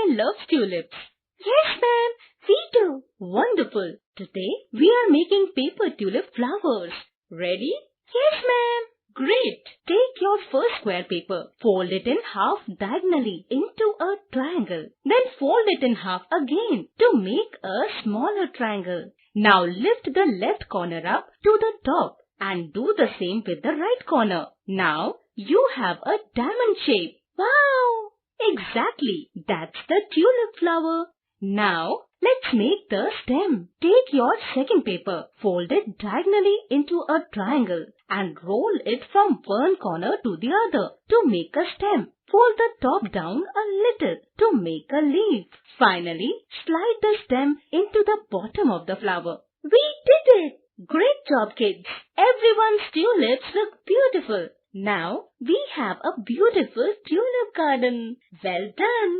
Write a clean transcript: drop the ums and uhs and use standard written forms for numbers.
family loves tulips. Yes, ma'am. We do. Wonderful. Today we are making paper tulip flowers. Ready? Yes, ma'am. Great. Take your first square paper. Fold it in half diagonally into a triangle. Then fold it in half again to make a smaller triangle. Now lift the left corner up to the top and do the same with the right corner. Now you have a diamond shape. Wow! Exactly. That's the tulip flower. Now let's make the stem. Take your second paper, fold it diagonally into a triangle and roll it from one corner to the other to make a stem. Fold the top down a little to make a leaf. Finally, slide the stem into the bottom of the flower. We did it! Great job, kids! Everyone's tulips look beautiful. Now we have a beautiful tulip garden. Well done!